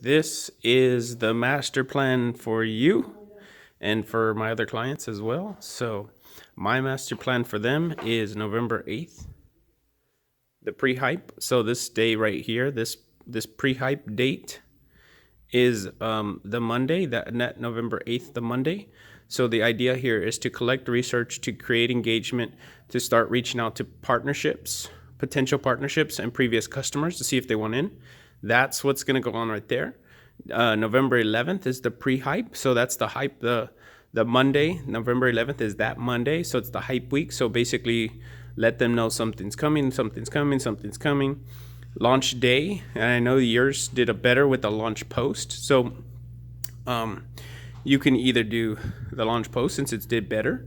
This is the master plan for you and for my other clients as well. So, my master plan for them is November 8th, the pre-hype. So this day right here, this pre-hype date is the Monday, that November 8th, the Monday. So the idea here is to collect research, to create engagement, to start reaching out to partnerships, potential partnerships, and previous customers to see if they want in. That's what's going to go on right there. November 11th is the pre-hype. So that's the hype. The Monday, November 11th is that Monday. So it's the hype week. So basically, let them know something's coming, something's coming, something's coming. Launch day, and I know yours did a better with the launch post. So you can either do the launch post since it did better.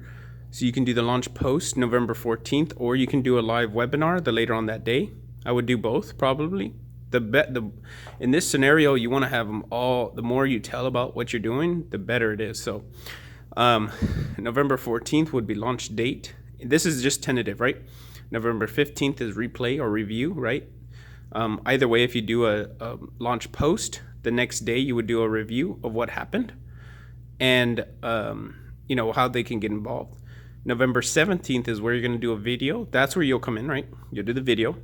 So you can do the launch post November 14th, or you can do a live webinar the later on that day. I would do both probably. In this scenario, you want to have them all. The more you tell about what you're doing, the better it is. So November 14th would be launch date. This is just tentative, right? November 15th is replay or review, right? Either way, if you do a launch post, the next day you would do a review of what happened and how they can get involved. November 17th is where you're going to do a video. That's where you'll come in, right? You'll do the video.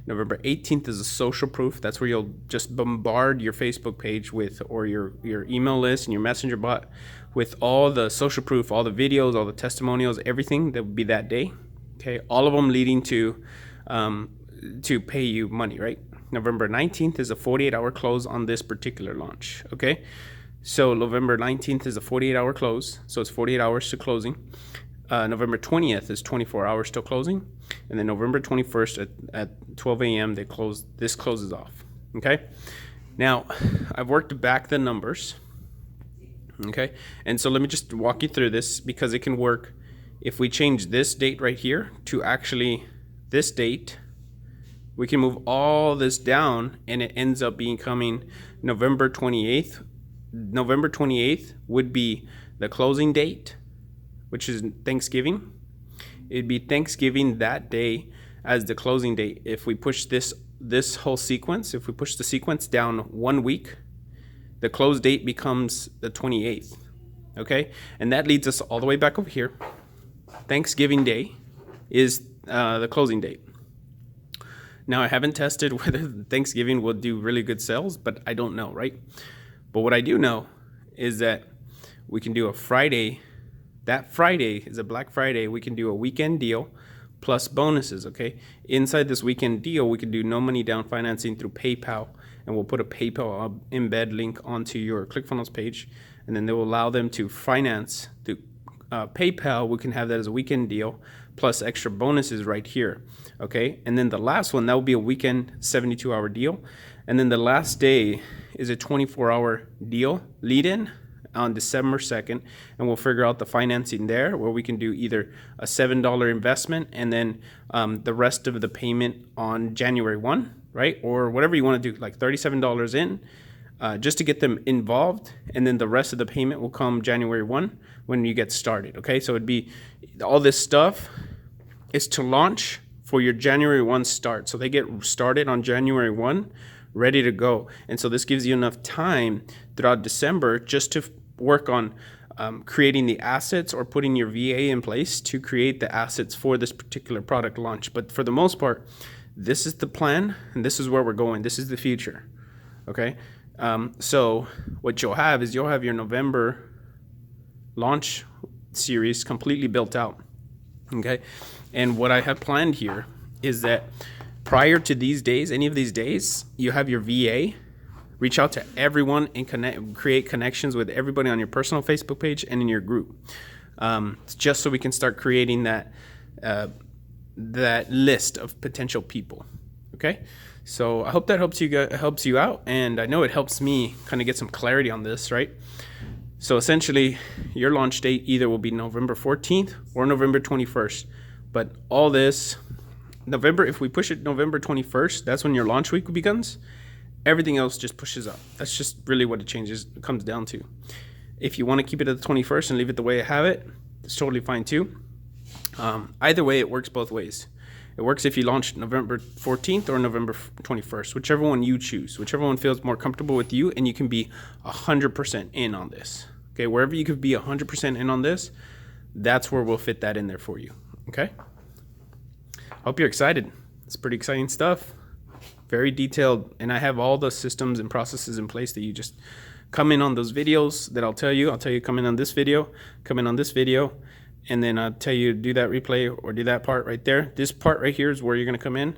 November 18th is a social proof. That's where you'll just bombard your Facebook page with, or your email list and your messenger bot with all the social proof, all the videos, all the testimonials, everything that would be that day. Okay, all of them leading to pay you money, right? November 19th is a 48-hour close on this particular launch. Okay, so November 19th is a 48-hour close, so it's 48 hours to closing. November 20th is 24 hours till closing, and then November 21st at 12 a.m. This closes off. Okay, now I've worked back the numbers. Okay, and so let me just walk you through this because it can work if we change this date right here to actually this date. We can move all this down and it ends up becoming November 28th. November 28th would be the closing date, which is Thanksgiving. It'd be Thanksgiving that day as the closing date. If we push this whole sequence, if we push the sequence down 1 week, the close date becomes the 28th. Okay? And that leads us all the way back over here. Thanksgiving Day is the closing date. Now, I haven't tested whether Thanksgiving will do really good sales, but I don't know, right? But what I do know is that we can do a Friday. That Friday is a Black Friday. We can do a weekend deal plus bonuses, okay? Inside this weekend deal, we can do no money down financing through PayPal, and we'll put a PayPal embed link onto your ClickFunnels page, and then they will allow them to finance through PayPal. We can have that as a weekend deal plus extra bonuses right here, okay? And then the last one, that will be a weekend 72-hour deal. And then the last day is a 24-hour deal lead-in on December 2nd, and we'll figure out the financing there where we can do either a $7 investment and then the rest of the payment on January 1, right? Or whatever you want to do, like $37 in, just to get them involved, and then the rest of the payment will come January 1 when you get started, okay? So it'd be all this stuff is to launch for your January 1 start. So they get started on January 1, ready to go. And so this gives you enough time throughout December just to work on creating the assets or putting your VA in place to create the assets for this particular product launch. But for the most part, this is the plan and this is where we're going. This is the future, okay? So what you'll have is you'll have your November launch series completely built out, okay? And what I have planned here is that prior to these days, any of these days, you have your VA reach out to everyone and create connections with everybody on your personal Facebook page and in your group, just so we can start creating that list of potential people. Okay, so I hope that helps you out, and I know it helps me kind of get some clarity on this, right? So essentially, your launch date either will be November 14th or November 21st, but all this November, if we push it November 21st, that's when your launch week begins. Everything else just pushes up. That's just really what it comes down to. If you want to keep it at the 21st and leave it the way I have it, it's totally fine too. Either way, it works both ways. It works if you launch November 14th or November 21st, whichever one you choose, whichever one feels more comfortable with you, and you can be 100% in on this. Okay, wherever you could be 100% in on this, that's where we'll fit that in there for you. Okay? Hope you're excited. It's pretty exciting stuff. Very detailed, and I have all the systems and processes in place that you just come in on those videos that I'll tell you. I'll tell you come in on this video, come in on this video, and then I'll tell you do that replay or do that part right there. This part right here is where you're going to come in.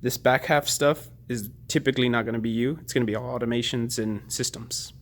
This back half stuff is typically not going to be you. It's going to be all automations and systems.